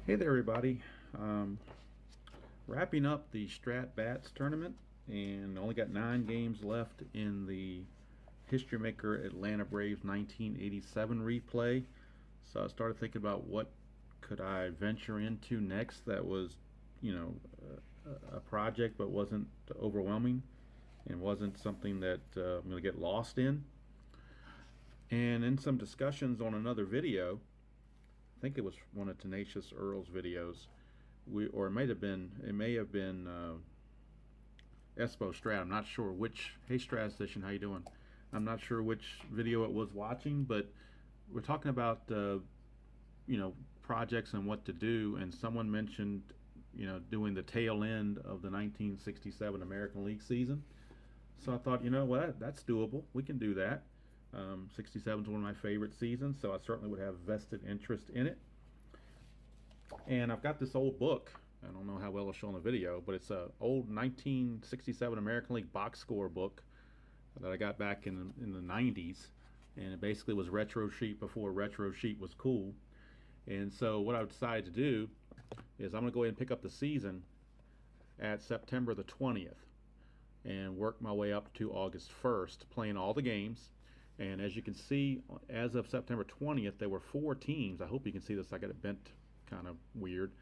Hey there, everybody. Wrapping up the Strat Bats tournament, and only got 9 games left in the History Maker Atlanta Braves 1987 replay. So I started thinking about what could I venture into next that was, a project but wasn't overwhelming and wasn't something that I'm going to get lost in. And in some discussions on another video, I think it was one of Tenacious Earl's videos. Or it may have been Espo Strat. I'm not sure which. Hey Statistician, how you doing? I'm not sure which video it was watching, but we're talking about projects and what to do. And someone mentioned doing the tail end of the 1967 American League season. So I thought, what, that's doable. We can do that. 67 is one of my favorite seasons, so I certainly would have vested interest in it. And I've got this old book. I don't know how well it's shown in the video, but it's an old 1967 American League box score book that I got back in the 90s. And it basically was retro sheet before retro sheet was cool. And so what I decided to do is I'm going to go ahead and pick up the season at September the 20th and work my way up to August 1st, playing all the games. And as you can see, as of September 20th, there were 4 teams. I hope you can see this. I got it bent kind of weird.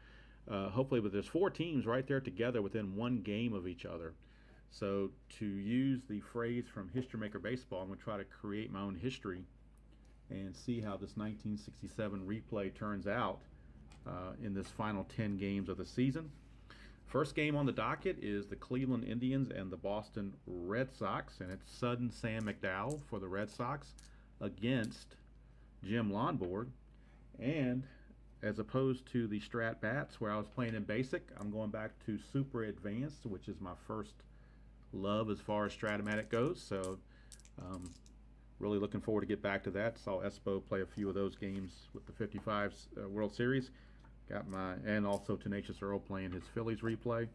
Hopefully, but there's 4 teams right there together within 1 game of each other. So to use the phrase from History Maker Baseball, I'm going to try to create my own history and see how this 1967 replay turns out in this final 10 games of the season. First game on the docket is the Cleveland Indians and the Boston Red Sox, and it's sudden Sam McDowell for the Red Sox against Jim Lonborg. And as opposed to the Strat Bats, where I was playing in Basic, I'm going back to Super Advanced, which is my first love as far as Strat-O-Matic goes. So really looking forward to get back to that. Saw Espo play a few of those games with the 55 World Series. And also Tenacious Earl playing his Phillies replay.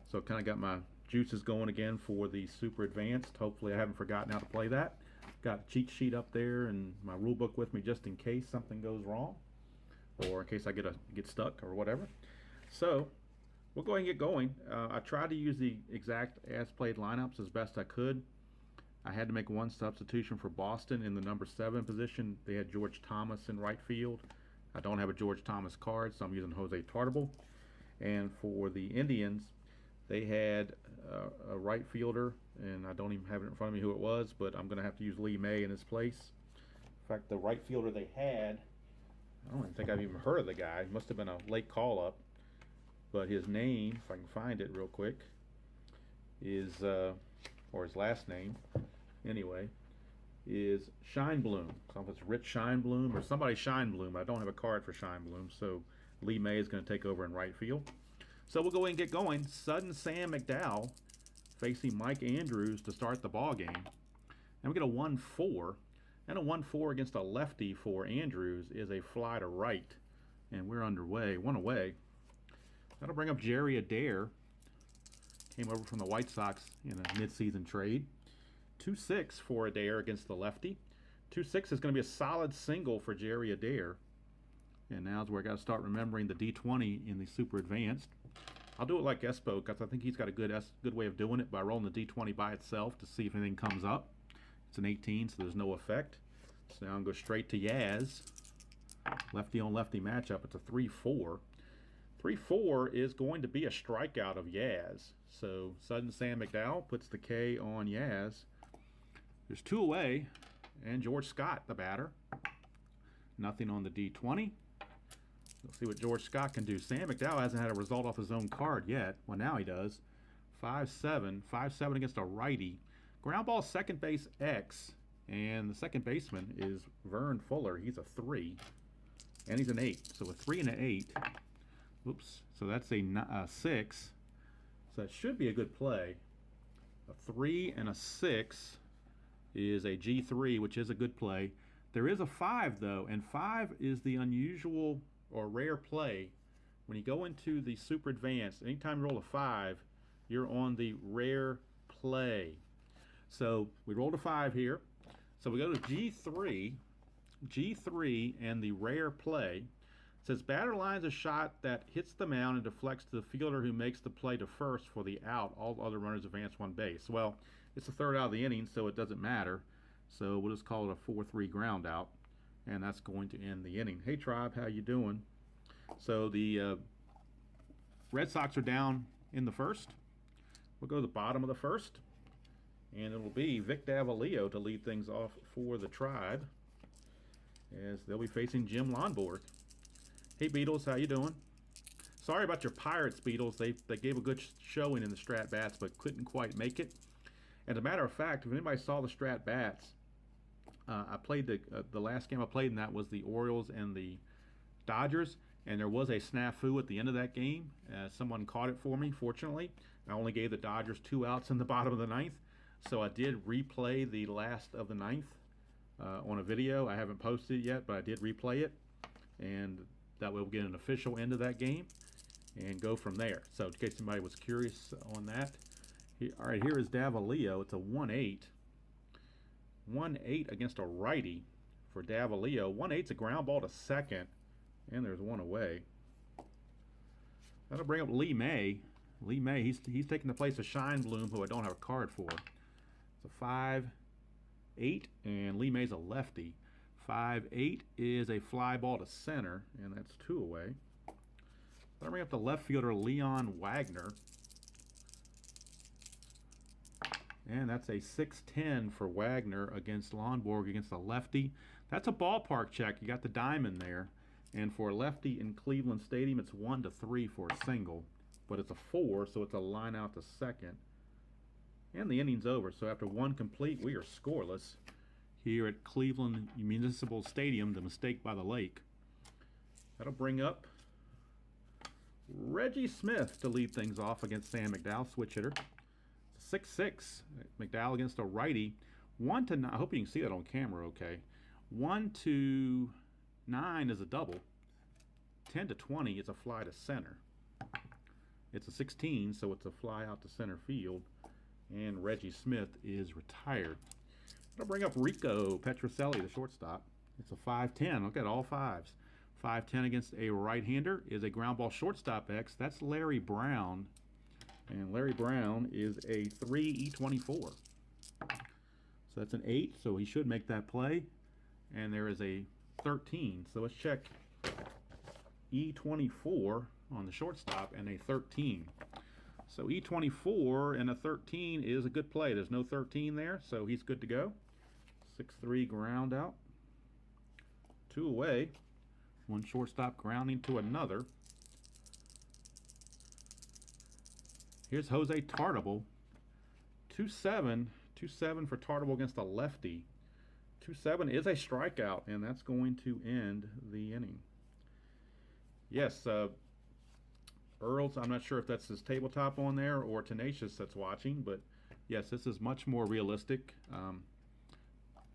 So kind of got my juices going again for the Super Advanced. Hopefully I haven't forgotten how to play that. Got a cheat sheet up there and my rule book with me just in case something goes wrong, or in case I get stuck or whatever. So we'll go ahead and get going. I tried to use the exact as played lineups as best I could. I had to make one substitution for Boston in the number 7 position. They had George Thomas in right field. I don't have a George Thomas card, so I'm using Jose Tartable. And for the Indians, they had a right fielder, and I don't even have it in front of me who it was, but I'm going to have to use Lee May in his place. In fact, the right fielder they had, I don't even think I've even heard of the guy. It must have been a late call-up. But his name, if I can find it real quick, is, or his last name, anyway, is Shinebloom. I don't know if it's Rich Shinebloom or somebody Shinebloom. I don't have a card for Shinebloom, so Lee May is going to take over in right field. So we'll go ahead and get going. Sudden Sam McDowell facing Mike Andrews to start the ball game. And we get a 1-4. And a 1-4 against a lefty for Andrews is a fly to right. And we're underway, 1 away. That'll bring up Jerry Adair. Came over from the White Sox in a midseason trade. 2-6 for Adair against the lefty. 2-6 is going to be a solid single for Jerry Adair. And now's where I got to start remembering the D20 in the Super Advanced. I'll do it like Espo because I think he's got a good way of doing it by rolling the D20 by itself to see if anything comes up. It's an 18, so there's no effect. So now I'm going to go straight to Yaz. Lefty on lefty matchup. It's a 3-4. 3-4 is going to be a strikeout of Yaz. So sudden Sam McDowell puts the K on Yaz. There's 2 away, and George Scott, the batter. Nothing on the D20. We'll see what George Scott can do. Sam McDowell hasn't had a result off his own card yet. Well, now he does. 5-7. 5-7 against a righty. Ground ball second base X, and the second baseman is Vern Fuller. He's a 3, and he's an 8. So a 3 and an 8. Oops. So that's a 6. So that should be a good play. A 3 and a 6 is a G3, which is a good play. There is a 5, though, and 5 is the unusual or rare play. When you go into the Super Advanced, anytime you roll a 5, you're on the rare play. So we rolled a 5 here. So we go to G3, and the rare play. It says batter lines a shot that hits the mound and deflects to the fielder who makes the play to first for the out. All other runners advance one base. Well, it's the third out of the inning, so it doesn't matter. So we'll just call it a 4-3 ground out, and that's going to end the inning. Hey, Tribe, how you doing? So the Red Sox are down in the first. We'll go to the bottom of the first, and it'll be Vic Davalillo to lead things off for the Tribe, as they'll be facing Jim Lonborg. Hey, Beatles, how you doing? Sorry about your Pirates, Beatles. They gave a good showing in the Strat-Bats, but couldn't quite make it. As a matter of fact, if anybody saw the Strat-Bats, I played the last game I played, and that was the Orioles and the Dodgers, and there was a snafu at the end of that game. Someone caught it for me, fortunately. I only gave the Dodgers 2 outs in the bottom of the ninth, so I did replay the last of the ninth on a video. I haven't posted it yet, but I did replay it, and that way we'll get an official end of that game and go from there. So in case somebody was curious on that. All right, here is Davalillo. It's a 1-8. 1-8 against a righty for Davalillo. 1-8's a ground ball to second, and there's one away. That'll bring up Lee May. Lee May, he's taking the place of Shine Bloom, who I don't have a card for. It's a 5-8, and Lee May's a lefty. 5-8 is a fly ball to center, and that's 2 away. That'll bring up the left fielder Leon Wagner. And that's a 6-10 for Wagner against Lonborg against a lefty. That's a ballpark check. You got the diamond there. And for a lefty in Cleveland Stadium, it's 1-3 for a single. But it's a 4, so it's a line out to second. And the inning's over. So after 1 complete, we are scoreless here at Cleveland Municipal Stadium, the mistake by the lake. That'll bring up Reggie Smith to lead things off against Sam McDowell, switch hitter. 6-6, McDowell against a righty. 1-9, I hope you can see that on camera okay. 1-9 is a double. 10-20 is a fly to center. It's a 16, so it's a fly out to center field. And Reggie Smith is retired. I'll bring up Rico Petrocelli, the shortstop. It's a 5-10. Look at all 5s. 5-10 against a right-hander is a ground ball shortstop X. That's Larry Brown. And Larry Brown is a 3 E24. So that's an 8, so he should make that play. And there is a 13. So let's check E24 on the shortstop and a 13. So E24 and a 13 is a good play. There's no 13 there, so he's good to go. 6-3 ground out. 2 away. 1 shortstop grounding to another. Here's Jose Tartable. 2-7. 2-7 for Tartable against a lefty. 2-7 is a strikeout, and that's going to end the inning. Yes, Earls, I'm not sure if that's his tabletop on there or Tenacious that's watching, but yes, this is much more realistic.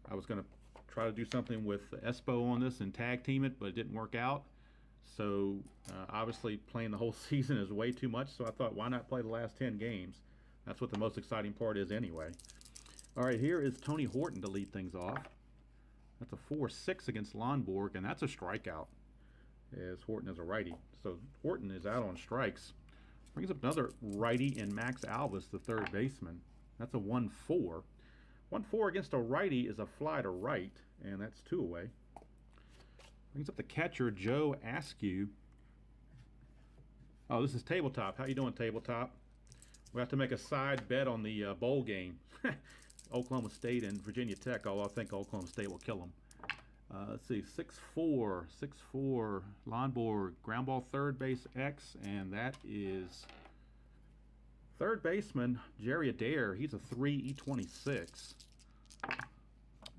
I was going to try to do something with Espo on this and tag team it, but it didn't work out. So obviously playing the whole season is way too much, so I thought, why not play the last 10 games? That's what the most exciting part is anyway. All right, here is Tony Horton to lead things off. That's a 4-6 against Lonborg, and that's a strikeout, as Horton is a righty. So Horton is out on strikes. Brings up another righty in Max Alvis, the third baseman. That's a 1-4. 1-4 against a righty is a fly to right, and that's 2 away. Brings up the catcher, Joe Askew. Oh, this is Tabletop. How you doing, Tabletop? We have to make a side bet on the bowl game. Oklahoma State and Virginia Tech, although I think Oklahoma State will kill them. Let's see, 6-4, 6-4, Lonborg, ground ball third base X, and that is third baseman, Jerry Adair. He's a 3 E26.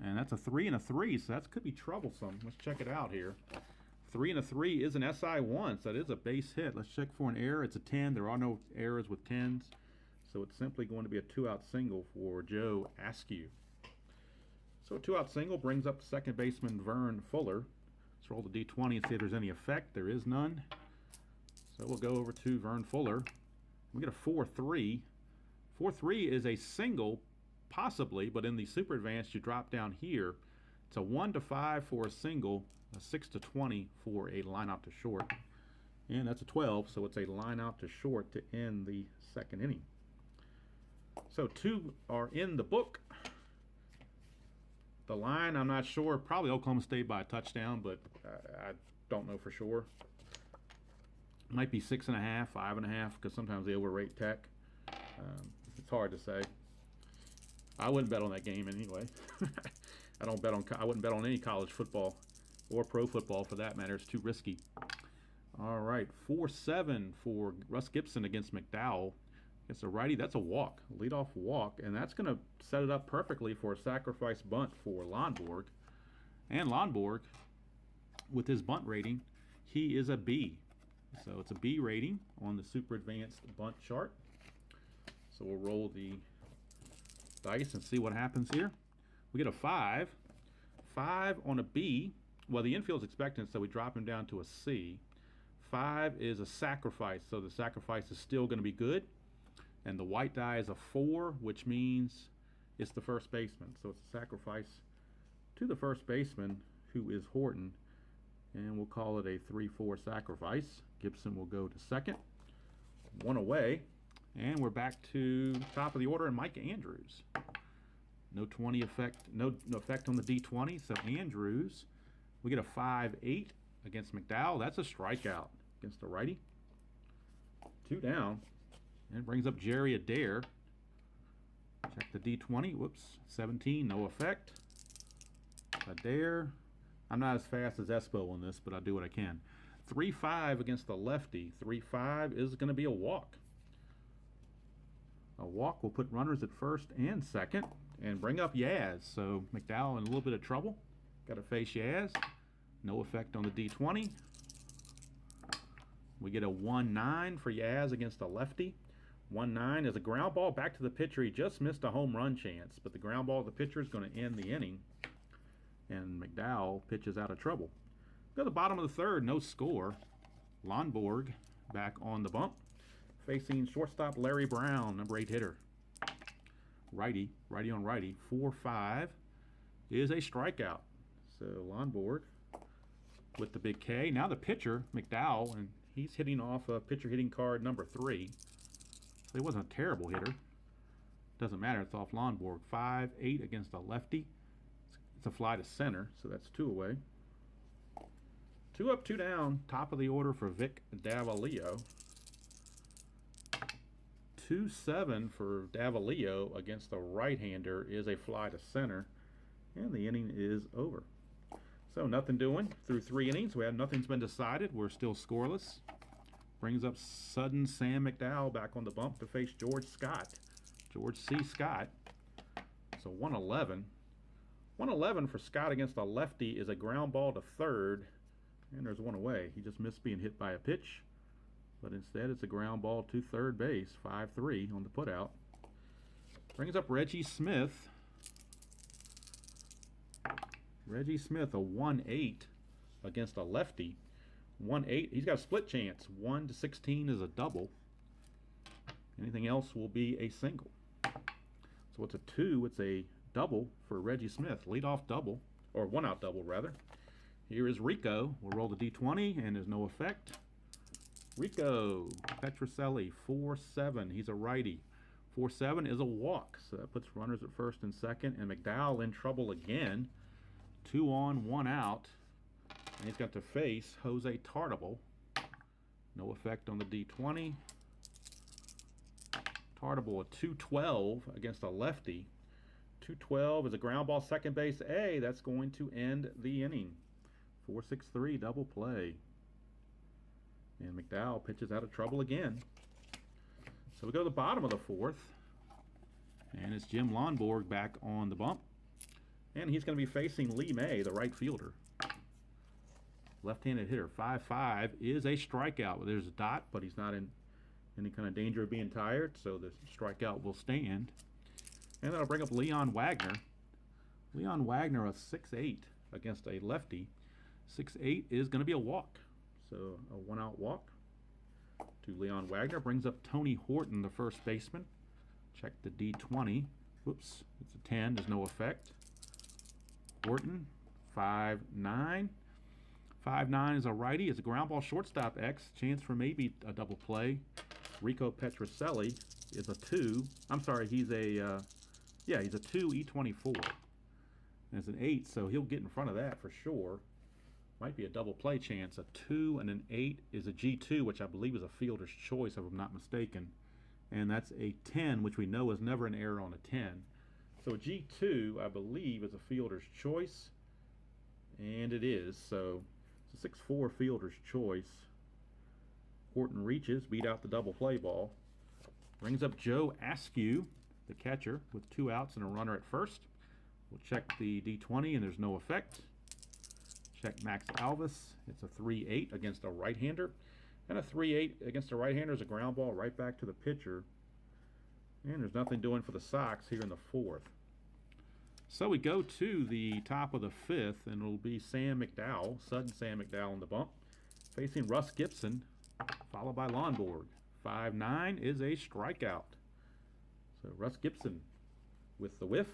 And that's a 3 and a 3, so that could be troublesome. Let's check it out here. 3 and a 3 is an SI1, so that is a base hit. Let's check for an error. It's a 10. There are no errors with 10s. So it's simply going to be a 2-out single for Joe Askew. So a 2-out single brings up second baseman Vern Fuller. Let's roll the D20 and see if there's any effect. There is none. So we'll go over to Vern Fuller. We get a 4-3. 4-3 is a single, possibly, but in the super advanced, you drop down here It's a 1-5 for a single, a 6-20 for a line out to short. And that's a 12, so it's a line out to short to end the second inning. So 2 are in the book. The line, I'm not sure. Probably Oklahoma State by a touchdown, but I don't know for sure. Might be 6.5, 5.5, because sometimes they overrate Tech. It's hard to say. I wouldn't bet on that game anyway. I wouldn't bet on any college football or pro football for that matter. It's too risky. All right, 4-7 for Russ Gibson against McDowell. It's a righty. That's a walk, leadoff walk, and that's going to set it up perfectly for a sacrifice bunt for Lonborg. And Lonborg, with his bunt rating, he is a B. So it's a B rating on the super advanced bunt chart. So we'll roll the dice and see what happens here. We get a 5. 5 on a B. Well, the infield's expectant, so we drop him down to a C. 5 is a sacrifice, so the sacrifice is still going to be good. And the white die is a 4, which means it's the first baseman. So it's a sacrifice to the first baseman, who is Horton. And we'll call it a 3-4 sacrifice. Gibson will go to second. 1 away. And we're back to top of the order and Mike Andrews. No 20 effect, no effect on the D20. So Andrews, we get a 5-8 against McDowell. That's a strikeout against the righty. 2 down. And it brings up Jerry Adair. Check the D20. Whoops. 17, no effect. Adair. I'm not as fast as Espo on this, but I'll do what I can. 3-5 against the lefty. 3-5 is going to be a walk. A walk will put runners at first and second and bring up Yaz. So McDowell in a little bit of trouble. Got to face Yaz. No effect on the D20. We get a 1-9 for Yaz against a lefty. 1-9 is a ground ball back to the pitcher. He just missed a home run chance, but the ground ball to the pitcher is going to end the inning. And McDowell pitches out of trouble. Go to the bottom of the third, no score. Lonborg back on the bump, facing shortstop Larry Brown, number 8 hitter. Righty on righty. 4-5 is a strikeout. So Lonborg with the big K. Now the pitcher, McDowell, and he's hitting off a pitcher hitting card number 3. So he wasn't a terrible hitter. Doesn't matter, it's off Lonborg. 5-8 against a lefty. It's a fly to center, so that's 2 away. 2 up, 2 down. Top of the order for Vic Davalillo. 2-7 for Davalillo against the right-hander is a fly to center, and the inning is over. So nothing doing through 3 innings. Nothing's been decided. We're still scoreless. Brings up sudden Sam McDowell back on the bump to face George Scott. George C. Scott. So 1-11. 1-11 for Scott against a lefty is a ground ball to third, and there's 1 away. He just missed being hit by a pitch, but instead it's a ground ball to third base. 5-3 on the putout. Brings up Reggie Smith. Reggie Smith, a 1-8 against a lefty. 1-8. He's got a split chance. 1-16 is a double. Anything else will be a single. So it's a 2. It's a double for Reggie Smith. Leadoff double, or 1-out double rather. Here is Rico. We'll roll the D20, and there's no effect. Rico Petrocelli, 4-7. He's a righty. 4-7 is a walk, so that puts runners at first and second. And McDowell in trouble again. 2 on, 1 out. And he's got to face Jose Tartable. No effect on the D20. Tartable, a 2-12 against a lefty. 2-12 is a ground ball second base A. That's going to end the inning. 4-6-3 double play. And McDowell pitches out of trouble again. So we go to the bottom of the 4th. And it's Jim Lonborg back on the bump. And he's going to be facing Lee May, the right fielder. Left-handed hitter. 5-5 is a strikeout. There's a dot, but he's not in any kind of danger of being tired, so the strikeout will stand. And that'll bring up Leon Wagner. Leon Wagner, a 6-8 against a lefty. 6-8 is going to be a walk. So a 1-out walk to Leon Wagner. Brings up Tony Horton, the first baseman. Check the D20. Whoops, it's a 10. There's no effect. Horton 5-9. 5-9 is a righty. It's a ground ball shortstop X. Chance for maybe a double play. Rico Petrocelli is a 2. I'm sorry, he's a, he's a 2 E24. And it's an 8, so he'll get in front of that for sure. Might be a double play chance. A 2 and an 8 is a G2, which I believe is a fielder's choice, if I'm not mistaken. And that's a 10, which we know is never an error on a 10. So a G2, I believe, is a fielder's choice. And it is. So it's a 6-4 fielder's choice. Horton reaches, beat out the double play ball. Brings up Joe Askew, the catcher, with 2 outs and a runner at first. We'll check the D20, and there's no effect. Check Max Alvis. It's a 3-8 against a right-hander. And a 3-8 against a right-hander is a ground ball right back to the pitcher. And there's nothing doing for the Sox here in the 4th. So we go to the top of the 5th, and it'll be Sam McDowell, sudden Sam McDowell in the bump, facing Russ Gibson, followed by Lonborg. 5-9 is a strikeout. So Russ Gibson with the whiff.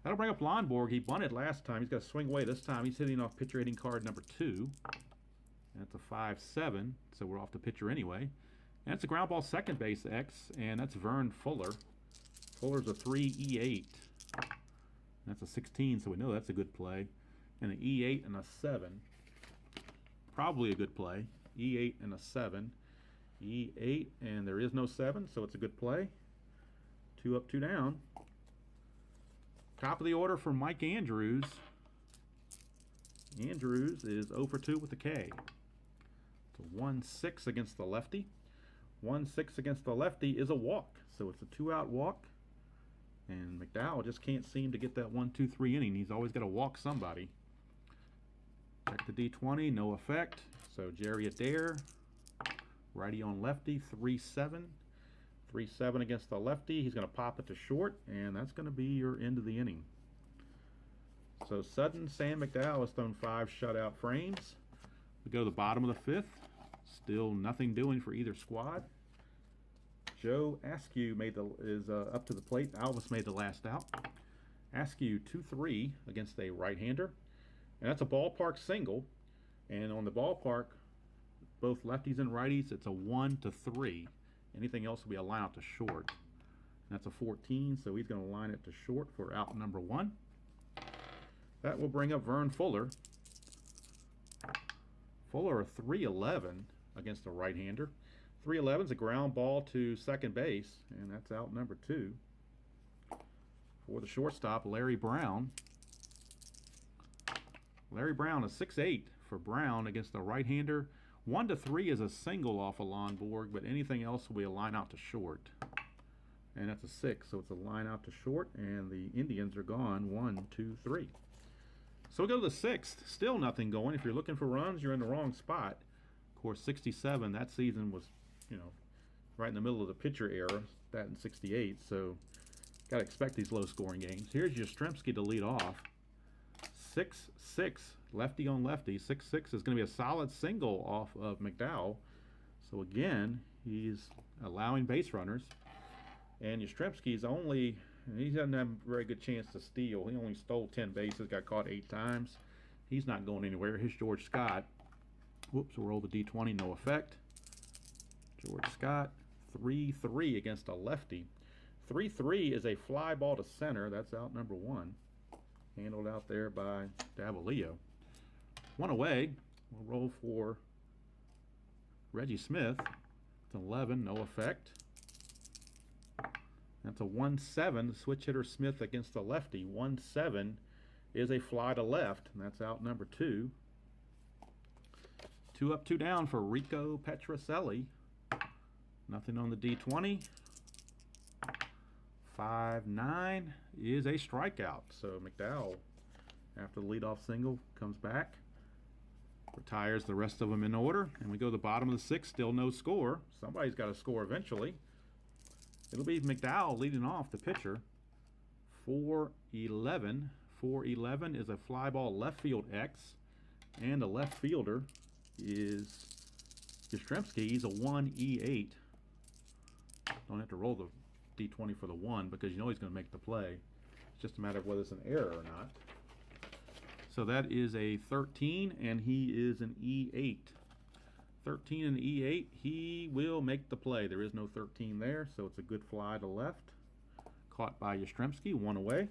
That'll bring up Lonborg. He bunted last time. He's got to swing away this time. He's hitting off pitcher hitting card number 2. That's a 5-7, so we're off the pitcher anyway. And it's a ground ball second base X, and that's Vern Fuller. Fuller's a 3 E8. That's a 16, so we know that's a good play. And an E8 and a 7. Probably a good play. E8 and a 7. E8, and there is no 7, so it's a good play. 2 up, 2 down. Top of the order for Mike Andrews. Andrews is 0 for 2 with the K. It's a 1-6 against the lefty. 1-6 against the lefty is a walk, so it's a 2-out walk. And McDowell just can't seem to get that 1-2-3 inning. He's always got to walk somebody. Check the D20, no effect. So Jerry Adair, righty on lefty, 3-7. 3-7 against the lefty. He's going to pop it to short, and that's going to be your end of the inning. So sudden Sam McDowell has thrown 5 shutout frames. We go to the bottom of the 5th. Still nothing doing for either squad. Joe Askew is up to the plate. Alvis made the last out. Askew 2-3 against a right-hander. And that's a ballpark single. And on the ballpark, both lefties and righties, it's a 1-3. Anything else will be a line out to short. That's a 14, so he's going to line it to short for out number 1. That will bring up Vern Fuller. Fuller a 3-11 against a right-hander. 3-11 is a ground ball to second base, and that's out number 2. For the shortstop, Larry Brown. Larry Brown a 6-8 for Brown against the right-hander. 1-3 is a single off of Lonborg, but anything else will be a line out to short. And that's a 6, so it's a line out to short, and the Indians are gone. 1, 2, 3. So we go to the 6th. Still nothing going. If you're looking for runs, you're in the wrong spot. Of course, 67, that season was, right in the middle of the pitcher era. That in 68, so got to expect these low-scoring games. Here's Yastrzemski to lead off. 6-6, lefty on lefty. 6-6 is going to be a solid single off of McDowell. So again, he's allowing base runners. And Yastrzemski's he doesn't have a very good chance to steal. He only stole 10 bases, got caught 8 times. He's not going anywhere. Here's George Scott. Whoops, we'll roll the D20, no effect. George Scott, 3-3 against a lefty. 3-3 is a fly ball to center. That's out number 1. Handled out there by Davalillo. 1 away. We'll roll for Reggie Smith. It's 11, no effect. That's a 1-7, switch hitter Smith against the lefty. 1-7 is a fly to left, and that's out number 2. 2 up, 2 down for Rico Petrocelli. Nothing on the D20. 5-9 is a strikeout. So McDowell, after the leadoff single, comes back, retires the rest of them in order, and we go to the bottom of the 6th. Still no score. Somebody's got to score eventually. It'll be McDowell leading off, the pitcher. 4-11. 4-11 is a fly ball left field X, and the left fielder is Yastrzemski. He's a 1-E8. Don't have to roll the D20 for the 1 because you know he's going to make the play. It's just a matter of whether it's an error or not. So that is a 13, and he is an E8. 13 and E8, he will make the play. There is no 13 there, so it's a good fly to left. Caught by Yastrzemski, one away.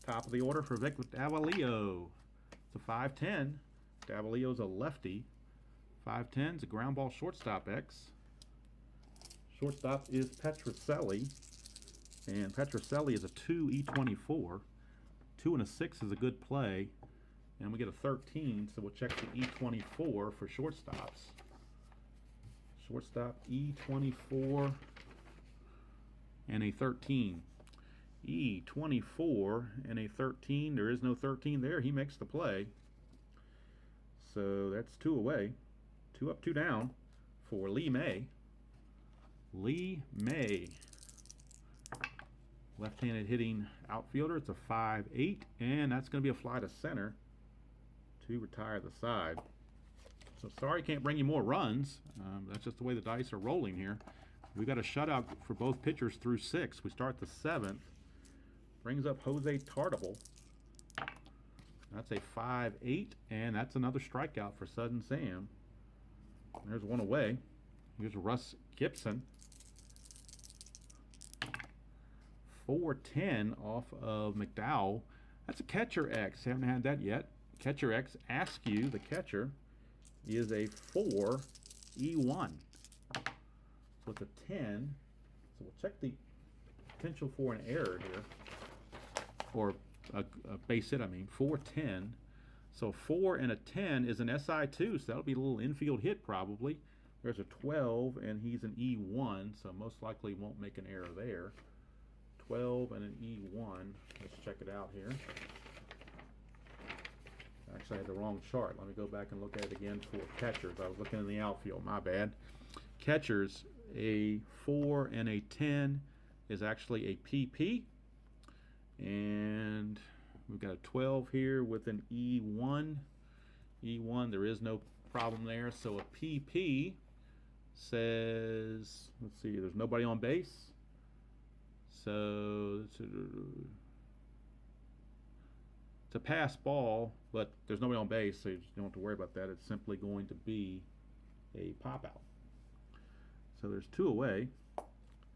Top of the order for Vic with Davalillo. It's a 5-10. Davalillo's a lefty. 5-10's a ground ball shortstop X. Shortstop is Petrocelli. And Petrocelli is a 2 E24. 2 and a 6 is a good play. And we get a 13, so we'll check the E24 for shortstops. Shortstop E24 and a 13. E24 and a 13. There is no 13 there. He makes the play. So that's 2 away. 2 up, 2 down for Lee May. Lee May. Left-handed hitting outfielder. It's a 5-8, and that's going to be a fly to center to retire the side. So sorry, can't bring you more runs. That's just the way the dice are rolling here. We've got a shutout for both pitchers through 6. We start the 7th. Brings up Jose Tartable. That's a 5-8, and that's another strikeout for Sudden Sam. There's one away. Here's Russ Gibson. 4-10 off of McDowell. That's a catcher X. Haven't had that yet. Catcher X, Askew, the catcher, is a 4 E1. So it's a 10. So we'll check the potential for an error here. Or a base hit, I mean. 4-10. So 4 and a 10 is an SI2, so that'll be a little infield hit probably. There's a 12, and he's an E1, so most likely won't make an error there. 12 and an E1. Let's check it out here. Actually, I had the wrong chart. Let me go back and look at it again for catchers. I was looking in the outfield, my bad. Catchers, a 4 and a 10 is actually a PP. And we've got a 12 here with an E1. E1, there is no problem there. So a PP says, let's see, there's nobody on base. So it's a pass ball, but there's nobody on base, so you don't have to worry about that. It's simply going to be a pop out. So there's 2 away,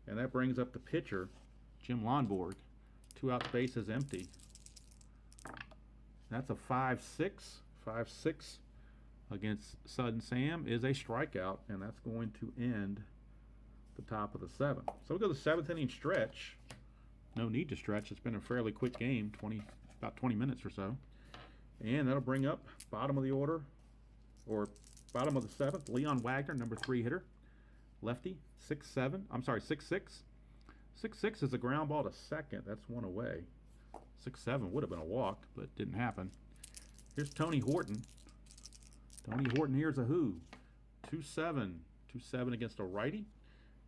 and that brings up the pitcher, Jim Lonborg. 2 out, base is empty. That's a 5-6. 5-6 against Sudden Sam is a strikeout, and that's going to end the top of the 7th. So we go to the 7th inning stretch. No need to stretch. It's been a fairly quick game, about 20 minutes or so. And that'll bring up bottom of the order, or bottom of the 7th, Leon Wagner, number 3 hitter. Lefty, 6-7. I'm sorry, 6-6. 6-6 is a ground ball to second. That's 1 away. 6-7 would have been a walk, but didn't happen. Here's Tony Horton. Tony Horton here's a who. 2-7. 2-7 against a righty.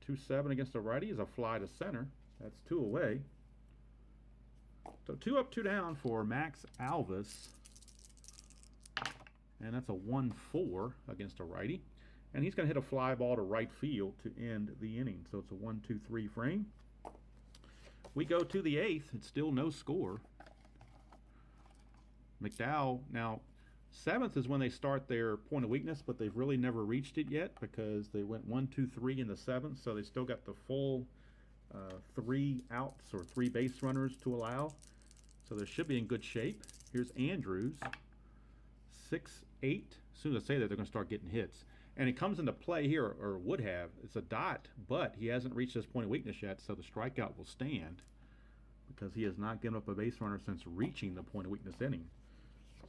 2-7 against a righty is a fly to center. That's 2 away. So 2 up, 2 down for Max Alvis. And that's a 1-4 against a righty. And he's going to hit a fly ball to right field to end the inning. So it's a 1-2-3 frame. We go to the 8th. It's still no score. McDowell, now 7th is when they start their point of weakness, but they've really never reached it yet because they went 1-2-3 in the 7th, so they still got the full 3 outs or 3 base runners to allow. So they should be in good shape. Here's Andrews, 6-8. As soon as I say that, they're going to start getting hits. And it comes into play here, or would have. It's a dot, but he hasn't reached his point of weakness yet, so the strikeout will stand because he has not given up a base runner since reaching the point of weakness inning.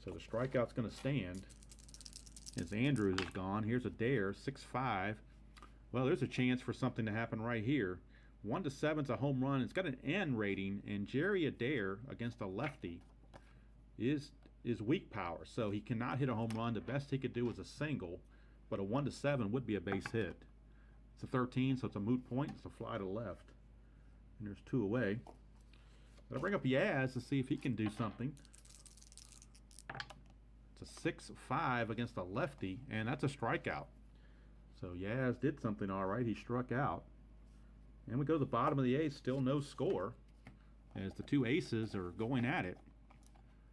So the strikeout's going to stand as Andrews is gone. Here's Adair, 6-5. Well, there's a chance for something to happen right here. 1-7's a home run. It's got an N rating, and Jerry Adair against a lefty is weak power, so he cannot hit a home run. The best he could do is a single, but a 1-7 would be a base hit. It's a 13, so it's a moot point. It's a fly to left, and there's 2 away. But I'll bring up Yaz to see if he can do something. It's a 6-5 against a lefty, and that's a strikeout. So Yaz did something all right. He struck out. And we go to the bottom of the 8th, still no score, as the 2 aces are going at it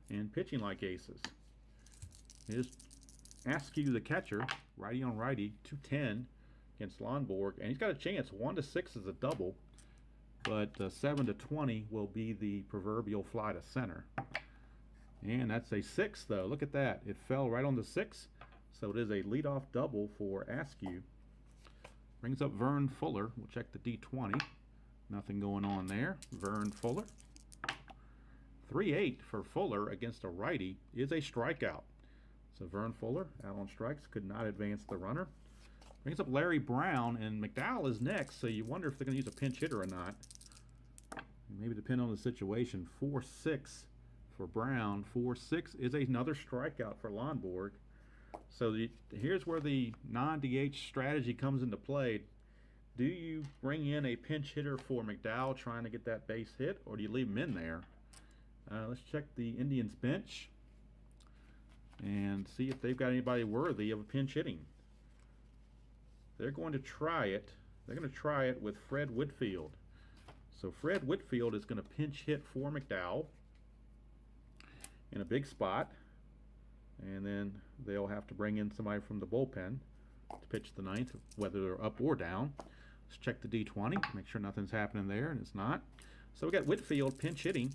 and pitching like aces. Here's Askew, the catcher, righty on righty, 210 against Lonborg, and he's got a chance. 1-6 is a double, but 7-20 will be the proverbial fly to center. And that's a 6, though. Look at that. It fell right on the 6, so it is a leadoff double for Askew. Brings up Vern Fuller. We'll check the D20. Nothing going on there. Vern Fuller. 3-8 for Fuller against a righty is a strikeout. So Vern Fuller out on strikes, could not advance the runner. Brings up Larry Brown, and McDowell is next, so you wonder if they're going to use a pinch hitter or not. Maybe depend on the situation. 4-6 for Brown. 4-6 is another strikeout for Lonborg. So here's where the non-DH strategy comes into play. Do you bring in a pinch hitter for McDowell trying to get that base hit, or do you leave him in there? Let's check the Indians bench and see if they've got anybody worthy of a pinch hitting. They're going to try it. They're going to try it with Fred Whitfield. So Fred Whitfield is going to pinch hit for McDowell in a big spot, and then they'll have to bring in somebody from the bullpen to pitch the ninth, whether they're up or down. Let's check the D20, make sure nothing's happening there, and it's not. So we got Whitfield pinch hitting,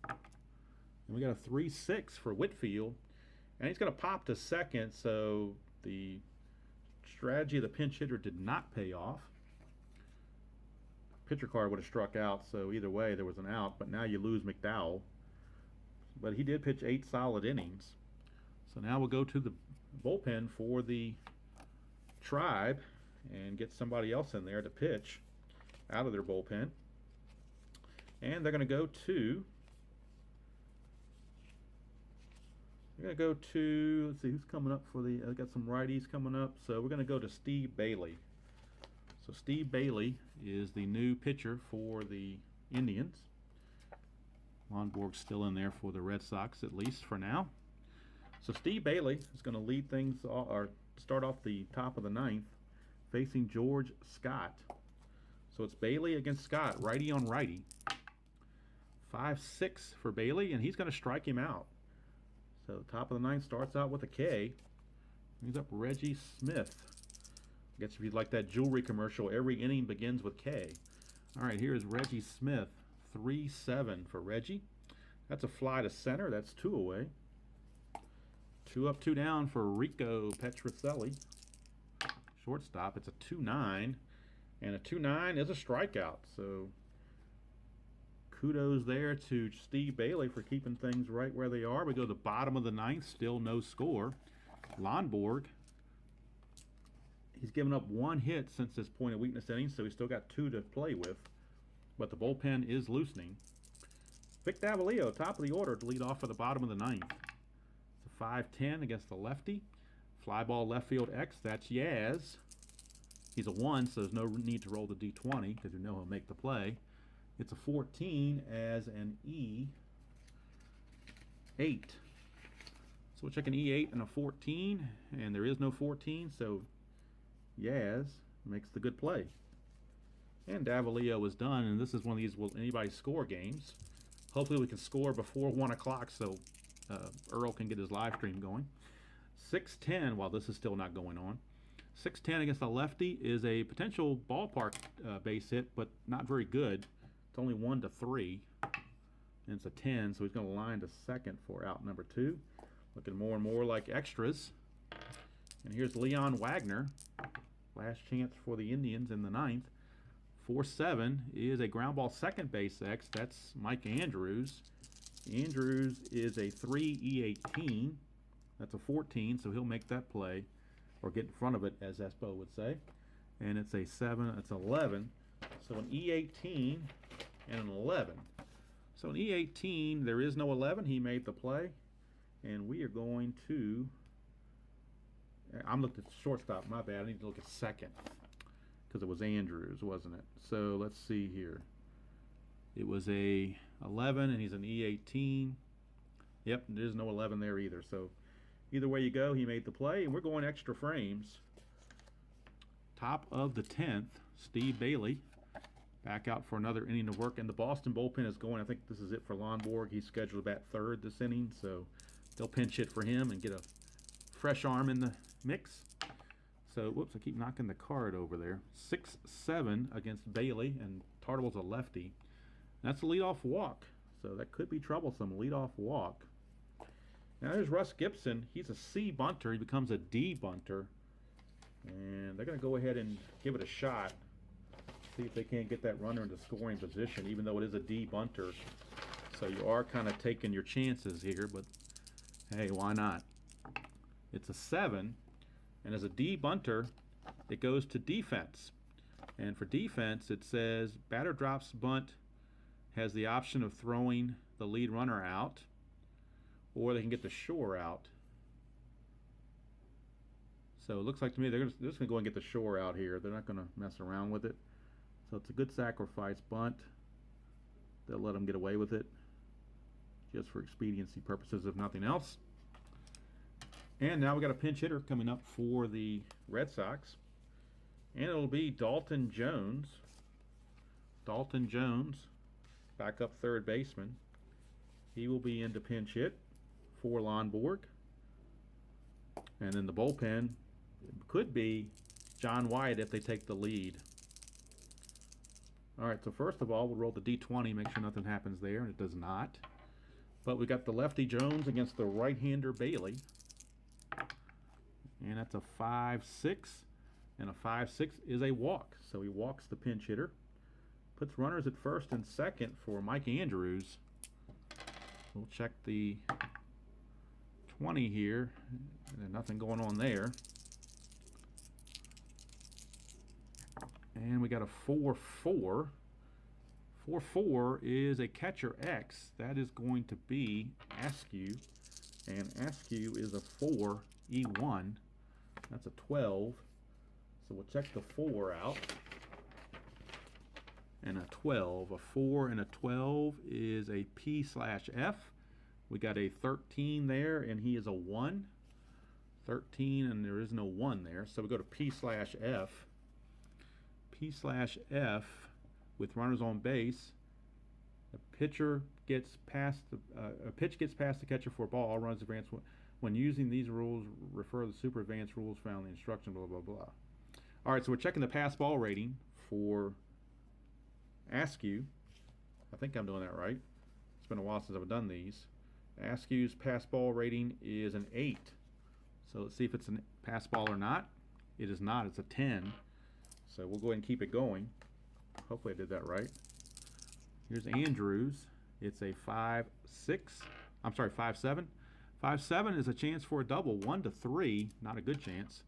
and we got a 3-6 for Whitfield, and he's going to pop to second, so the strategy of the pinch hitter did not pay off. Pitcher card would have struck out, so either way there was an out, but now you lose McDowell. But he did pitch 8 solid innings. So now we'll go to the bullpen for the Tribe and get somebody else in there to pitch out of their bullpen. And they're going to go to, let's see who's coming up for the, I've got some righties coming up. So we're going to go to Steve Bailey. So Steve Bailey is the new pitcher for the Indians. Lonborg's still in there for the Red Sox, at least for now. So Steve Bailey is going to lead things, or start off the top of the ninth, facing George Scott. So it's Bailey against Scott, righty on righty. 5-6 for Bailey, and he's going to strike him out. So the top of the ninth starts out with a K. Brings up Reggie Smith. I guess if you'd like that jewelry commercial, every inning begins with K. All right, here is Reggie Smith. 3-7 for Reggie. That's a fly to center. That's 2 away. 2 up, 2 down for Rico Petrocelli. Shortstop. It's a 2-9. And a 2-9 is a strikeout. So kudos there to Steve Bailey for keeping things right where they are. We go to the bottom of the ninth. Still no score. Lonborg. He's given up 1 hit since this point of weakness inning, so he's still got 2 to play with. But the bullpen is loosening. Vic Davalillo, top of the order to lead off for the bottom of the ninth. It's a 5-10 against the lefty. Fly ball left field X, that's Yaz. He's a 1, so there's no need to roll the D20 because you know he'll make the play. It's a 14 as an E8. So we'll check an E8 and a 14, and there is no 14, so Yaz makes the good play. And Davalillo is done, and this is one of these will anybody score games. Hopefully we can score before 1 o'clock so Earl can get his live stream going. 6-10 while this is still not going on. 6-10 against the lefty is a potential ballpark base hit, but not very good. It's only 1-3, and it's a 10, so he's going to line to second for out number 2. Looking more and more like extras. And here's Leon Wagner. Last chance for the Indians in the ninth. 4-7 is a ground ball second base X. That's Mike Andrews. Andrews is a 3 E18. That's a 14, so he'll make that play, or get in front of it, as Espo would say. And it's a 7, it's 11. So an E18 and an 11. So an E18, there is no 11. He made the play. And we are going to, I'm looking at shortstop, my bad. I need to look at second, because it was Andrews, wasn't it? So let's see here. It was a 11, and he's an E18. Yep, there's no 11 there either. So either way you go, he made the play, and we're going extra frames. Top of the 10th, Steve Bailey back out for another inning of work, and the Boston bullpen is going. I think this is it for Lonborg. He's scheduled to bat third this inning, so they'll pinch hit for him and get a fresh arm in the mix. So, whoops, I keep knocking the card over there. 6-7 against Bailey, and Tartable's a lefty. That's a leadoff walk, so that could be troublesome. Leadoff walk. Now there's Russ Gibson. He's a C bunter. He becomes a D bunter. And they're going to go ahead and give it a shot. See if they can't get that runner into scoring position, even though it is a D bunter. So you are kind of taking your chances here, but hey, why not? It's a 7, and as a D bunter, it goes to defense. And for defense, it says batter drops bunt, has the option of throwing the lead runner out, or they can get the shore out. So it looks like to me they're just going to go and get the shore out here. They're not going to mess around with it. So it's a good sacrifice bunt. They'll let them get away with it just for expediency purposes, if nothing else. And now we got a pinch hitter coming up for the Red Sox. And it'll be Dalton Jones. Dalton Jones, backup third baseman. He will be in to pinch hit for Lonborg. And then the bullpen could be John Wyatt if they take the lead. All right, so first of all, we'll roll the D20, make sure nothing happens there, and it does not. But we got the lefty Jones against the right-hander Bailey. And that's a 5-6. And a 5-6 is a walk. So he walks the pinch hitter. Puts runners at first and second for Mike Andrews. We'll check the 20 here. And nothing going on there. And we got a 4-4. 4-4 is a catcher X. That is going to be Askew. And Askew is a 4 E1. That's a 12. So we'll check the 4 out. And a 12. A 4 and a 12 is a P/F. We got a 13 there, and he is a 1. 13, and there is no 1 there. So we go to P/F. P/F with runners on base. A pitcher gets past a pitch gets past the catcher for a ball. All runs advance. When using these rules, refer to the super advanced rules found in the instruction. Blah blah blah. All right, so we're checking the pass ball rating for Askew. I think I'm doing that right. It's been a while since I've done these. Askew's pass ball rating is an 8. So let's see if it's a pass ball or not. It is not. It's a 10. So we'll go ahead and keep it going. Hopefully I did that right. Here's Andrews. It's a 5-6. I'm sorry, 5-7. 5-7 is a chance for a double. 1-3, not a good chance.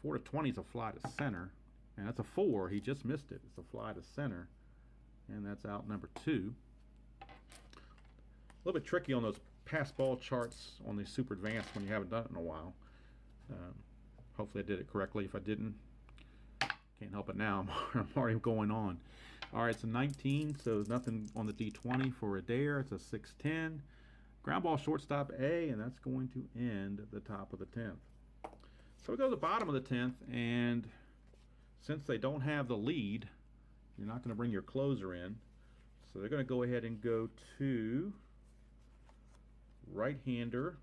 4-20 is a fly to center. And that's a 4. He just missed it. It's a fly to center. And that's out number 2. A little bit tricky on those pass ball charts on the super advanced when you haven't done it in a while. Hopefully I did it correctly. If I didn't, can't help it now. I'm already going on. All right, it's a 19, so nothing on the D20 for Adair. It's a 6-10. Ground ball shortstop A, and that's going to end the top of the 10th. So we go to the bottom of the 10th, and since they don't have the lead, you're not going to bring your closer in. So they're going to go ahead and go to right-hander.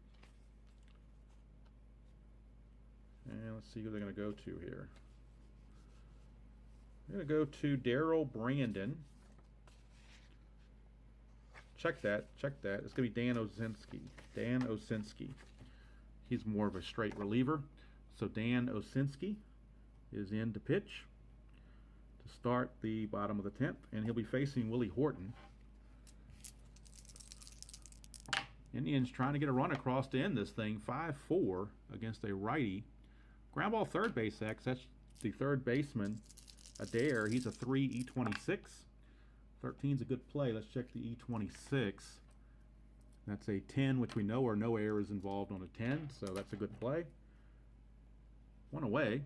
And let's see who they're going to go to here. We're going to go to Daryl Brandon. Check that. It's going to be Dan Osinski. Dan Osinski. He's more of a straight reliever. So Dan Osinski is in to pitch to start the bottom of the 10th, and he'll be facing Willie Horton. Indians trying to get a run across to end this thing. 5-4 against a righty. Ground ball third base X. That's the third baseman, Adair. He's a 3 E26. 13's a good play. Let's check the E26. That's a 10, which we know are no errors involved on a 10, so that's a good play. One away,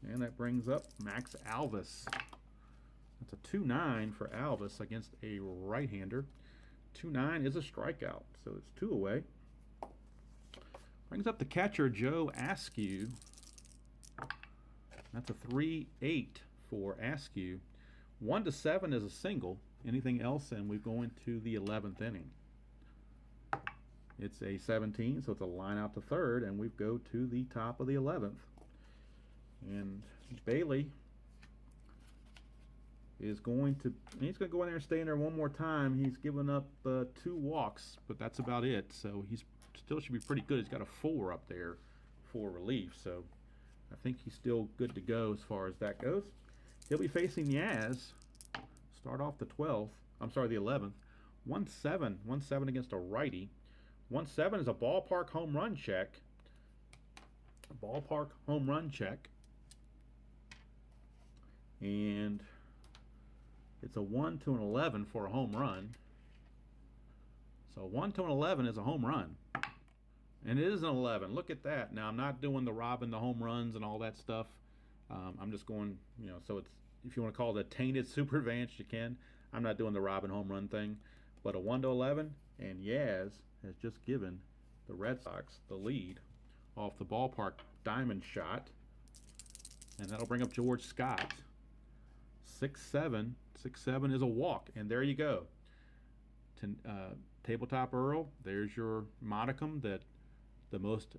and that brings up Max Alvis. That's a 2-9 for Alvis against a right-hander. 2-9 is a strikeout, so it's 2 away. Brings up the catcher, Joe Askew. That's a 3-8 for Askew. 1-7 is a single. Anything else, and we go into the 11th inning. It's a 17, so it's a line out to third, and we go to the top of the 11th. And Bailey is going to, he's going to go in there and stay in there one more time. He's given up 2 walks, but that's about it. So he's still should be pretty good. He's got a 4 up there for relief, so I think he's still good to go as far as that goes. He'll be facing Yaz. Start off the 12th. I'm sorry, the 11th. 1-7, 1-7 against a righty. 1-7 is a ballpark home run check. A ballpark home run check. And it's a 1 to an 11 for a home run. So 1 to an 11 is a home run. And it is an 11. Look at that. Now, I'm not doing the robbing the home runs and all that stuff. I'm just going, so it's, if you want to call it a tainted super advantage, you can. I'm not doing the robbing home run thing. But a 1 to 11, and Yaz has just given the Red Sox the lead off the ballpark diamond shot. And that'll bring up George Scott. 6-7. 6-7 is a walk. And there you go. Tabletop Earl, there's your modicum that the most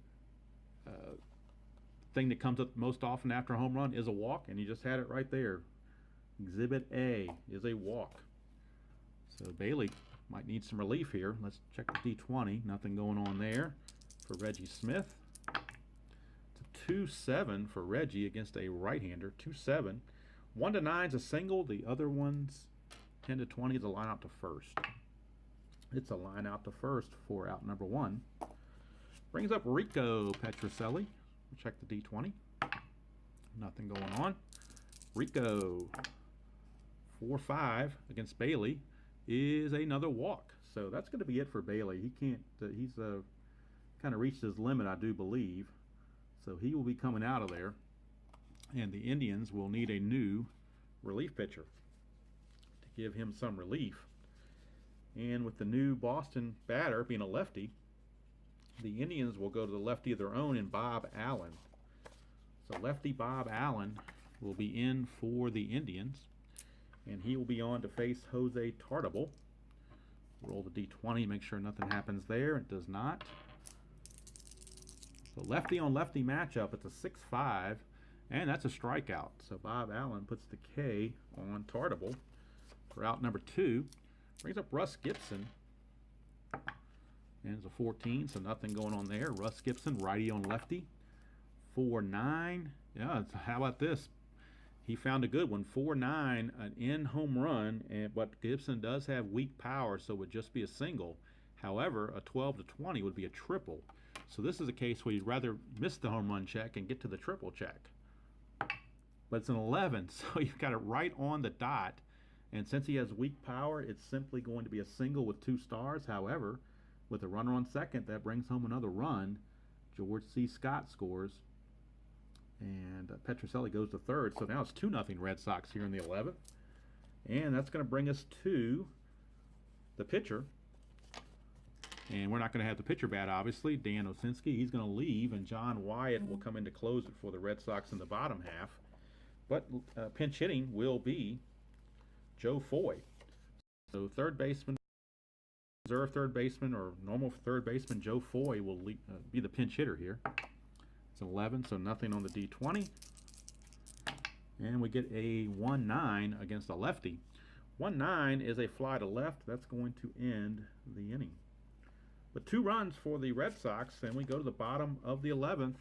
thing that comes up most often after a home run is a walk, and you just had it right there. Exhibit A is a walk. So Bailey might need some relief here. Let's check the D20. Nothing going on there for Reggie Smith. It's a 2-7 for Reggie against a right-hander. 2-7. 1 to 9 is a single. The other ones 10 to 20 is a line out to first. It's a line out to first for out number 1. Brings up Rico Petrocelli. We'll check the D20. Nothing going on. Rico 4-5 against Bailey is another walk. So that's going to be it for Bailey. He can't. He's kind of reached his limit, I do believe. So he will be coming out of there, and the Indians will need a new relief pitcher to give him some relief. And with the new Boston batter being a lefty, the Indians will go to the lefty of their own in Bob Allen. So lefty Bob Allen will be in for the Indians, and he will be on to face Jose Tartable. Roll the D20, make sure nothing happens there. It does not. So lefty on lefty matchup. It's a 6-5, and that's a strikeout. So Bob Allen puts the K on Tartable for out number 2. Brings up Russ Gibson. And it's a 14, so nothing going on there. Russ Gibson, righty on lefty. 4-9. Yeah, how about this? He found a good one. 4-9, an in home run, but Gibson does have weak power, so it would just be a single. However, a 12 to 20 would be a triple. So this is a case where you'd rather miss the home run check and get to the triple check. But it's an 11, so you've got it right on the dot. And since he has weak power, it's simply going to be a single with 2 stars. However, with a runner on second, that brings home another run. George C. Scott scores. And Petrocelli goes to third. So now it's 2-0 Red Sox here in the 11th. And that's going to bring us to the pitcher. And we're not going to have the pitcher bat, obviously. Dan Osinski, he's going to leave, and John Wyatt will come in to close it for the Red Sox in the bottom half. But pinch hitting will be Joe Foy. So third baseman, reserve third baseman, or normal third baseman Joe Foy will be the pinch hitter here. It's 11, so nothing on the D20. And we get a 1-9 against a lefty. 1-9 is a fly to left. That's going to end the inning. But 2 runs for the Red Sox, and we go to the bottom of the 11th.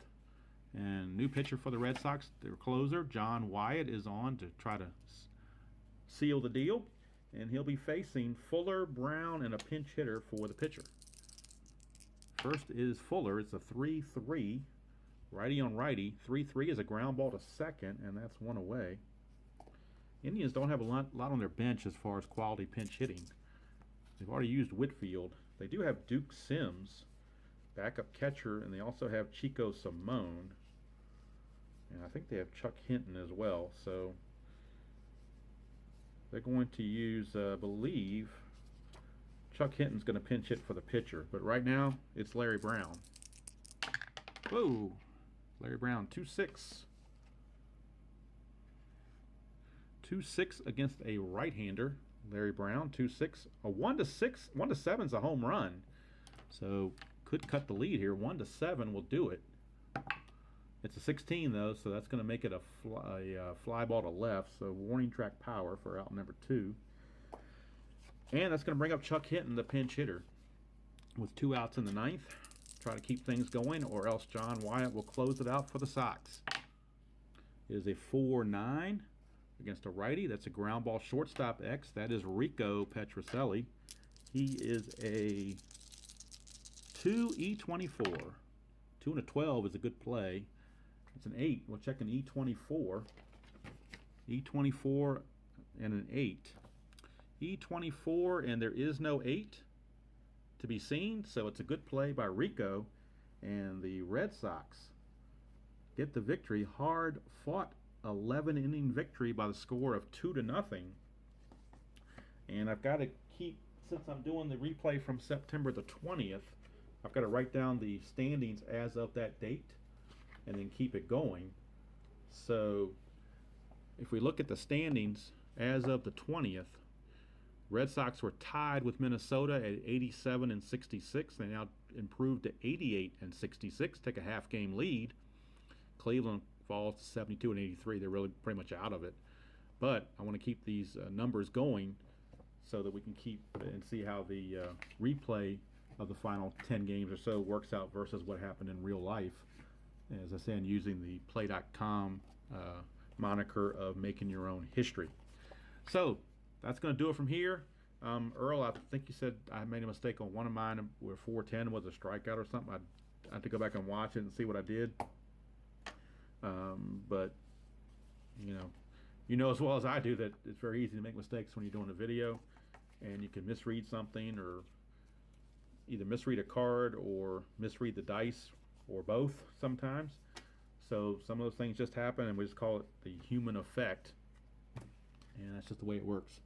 And new pitcher for the Red Sox, their closer, John Wyatt, is on to try to seal the deal. And he'll be facing Fuller, Brown, and a pinch hitter for the pitcher. First is Fuller. It's a 3-3. Righty on righty. 3-3 is a ground ball to second, and that's 1 away. Indians don't have a lot on their bench as far as quality pinch hitting. They've already used Whitfield. They do have Duke Sims, backup catcher, and they also have Chico Simone. And I think they have Chuck Hinton as well. So they're going to use, I believe, Chuck Hinton's going to pinch hit for the pitcher. But right now, it's Larry Brown. Whoa! Larry Brown, 2-6. 2-6 against a right-hander. Larry Brown, 2-6. A 1-6, 1-7 is a home run. So could cut the lead here. 1-7 will do it. It's a 16 though, so that's going to make it a fly ball to left. So warning track power for out number 2. And that's going to bring up Chuck Hinton, the pinch hitter, with 2 outs in the 9th. Try to keep things going, or else John Wyatt will close it out for the Sox. It is a 4-9 against a righty. That's a ground ball shortstop X. That is Rico Petrocelli. He is a 2E24. 2 and a 12 is a good play. It's an 8. We'll check an E24. E24 and an 8. E24, and there is no 8 to be seen, so it's a good play by Rico, and the Red Sox get the victory. Hard fought 11-inning victory by the score of 2-0. And I've got to keep, since I'm doing the replay from September the 20th, I've got to write down the standings as of that date and then keep it going. So if we look at the standings as of the 20th, Red Sox were tied with Minnesota at 87 and 66. They now improved to 88 and 66, take a half-game lead. Cleveland falls to 72 and 83. They're really pretty much out of it. But I want to keep these numbers going so that we can keep and see how the replay of the final 10 games or so works out versus what happened in real life. As I said, using the play.com moniker of making your own history. So that's going to do it from here. Earl, I think you said I made a mistake on one of mine where 410 was a strikeout or something. I have to go back and watch it and see what I did. But, you know as well as I do that it's very easy to make mistakes when you're doing a video, and you can misread something, or either misread a card or misread the dice, or both sometimes. So some of those things just happen, and we just call it the human effect, and that's just the way it works.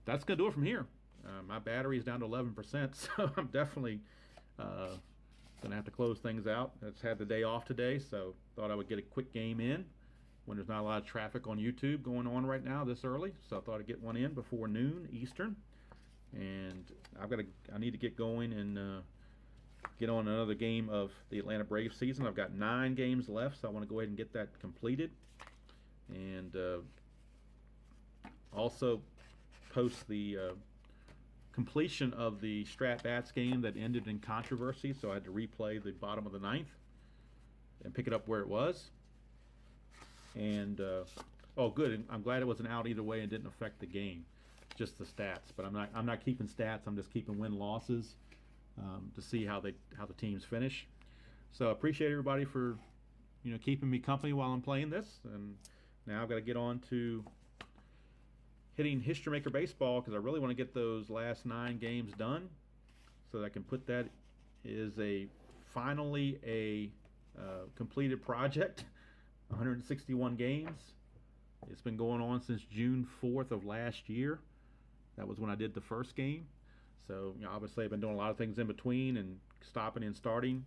That's going to do it from here. My battery is down to 11%, so I'm definitely going to have to close things out. I just had the day off today, so thought I would get a quick game in when there's not a lot of traffic on YouTube going on right now this early. So I thought I'd get one in before noon Eastern. And I need to get going and get on another game of the Atlanta Braves season. I've got 9 games left, so I want to go ahead and get that completed. And also post the completion of the Strat-Bats game that ended in controversy, so I had to replay the bottom of the 9th and pick it up where it was. And oh, good. I'm glad it wasn't out either way and didn't affect the game, just the stats. But I'm not keeping stats. I'm just keeping win losses to see how the teams finish. So I appreciate everybody for keeping me company while I'm playing this. And now I've got to get on to hitting History Maker Baseball, because I really want to get those last 9 games done so that I can put that as finally a completed project. 161 games. It's been going on since June 4th of last year. That was when I did the first game. So obviously I've been doing a lot of things in between and stopping and starting,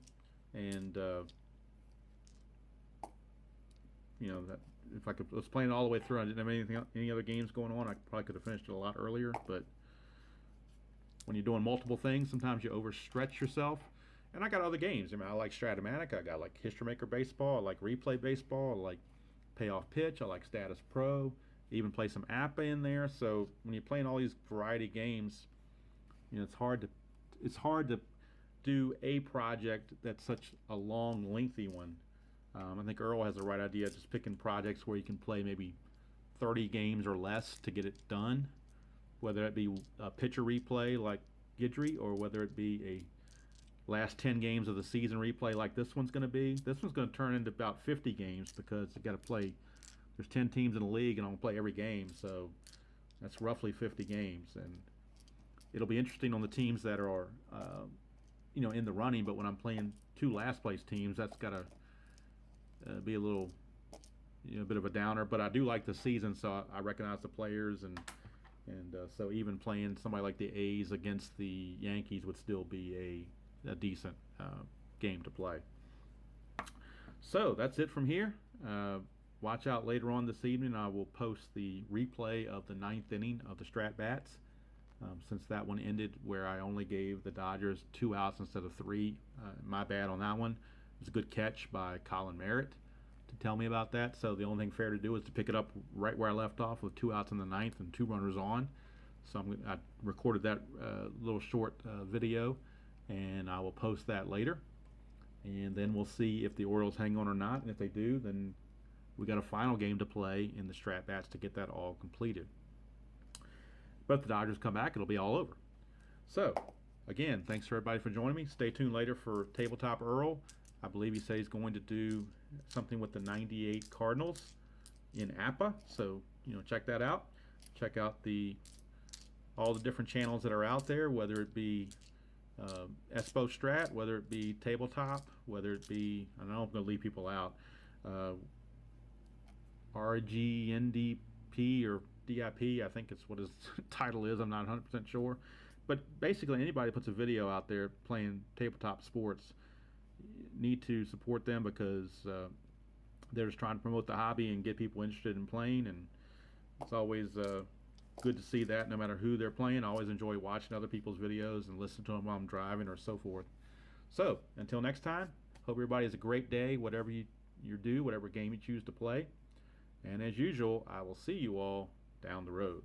and that if I was playing all the way through, I didn't have any other games going on, I probably could have finished it a lot earlier. But when you're doing multiple things, sometimes you overstretch yourself. And I got other games. I like Strat-O-Matic. I got like History Maker Baseball. I like Replay Baseball. I like Payoff Pitch. I like Status Pro. Even play some APA in there. So when you're playing all these variety games, it's hard to do a project that's such a long, lengthy one. I think Earl has the right idea, just picking projects where you can play maybe 30 games or less to get it done, whether it be a pitcher replay like Guidry, or whether it be a last 10 games of the season replay like this one's going to be. This one's going to turn into about 50 games, because you got to play, there's 10 teams in the league and I'm going to play every game, so that's roughly 50 games. And it'll be interesting on the teams that are in the running, but when I'm playing 2 last place teams, that's got to be a little bit of a downer. But I do like the season, so I recognize the players, and so even playing somebody like the A's against the Yankees would still be a decent game to play. So that's it from here. Watch out later on this evening. I will post the replay of the 9th inning of the Strat-Bats since that one ended where I only gave the Dodgers 2 outs instead of 3. My bad on that one. It was a good catch by Colin Merritt to tell me about that. So the only thing fair to do is to pick it up right where I left off with 2 outs in the ninth and 2 runners on. So I recorded that little short video, and I will post that later. And then we'll see if the Orioles hang on or not. And if they do, then we got a final game to play in the Strat-Bats to get that all completed. But if the Dodgers come back, it'll be all over. So, again, thanks for everybody for joining me. Stay tuned later for Tabletop Earl. I believe he said he's going to do something with the 98 Cardinals in APA. So, check that out. Check out all the different channels that are out there, whether it be Espo Strat, whether it be Tabletop, whether it be, I know I'm going to leave people out, RGNDP or DIP, I think it's what his title is. I'm not 100% sure. But basically, anybody puts a video out there playing tabletop sports need to support them because they're just trying to promote the hobby and get people interested in playing. And it's always good to see that no matter who they're playing. I always enjoy watching other people's videos and listening to them while I'm driving or so forth. So, until next time, hope everybody has a great day, whatever you do, whatever game you choose to play. And as usual, I will see you all down the road.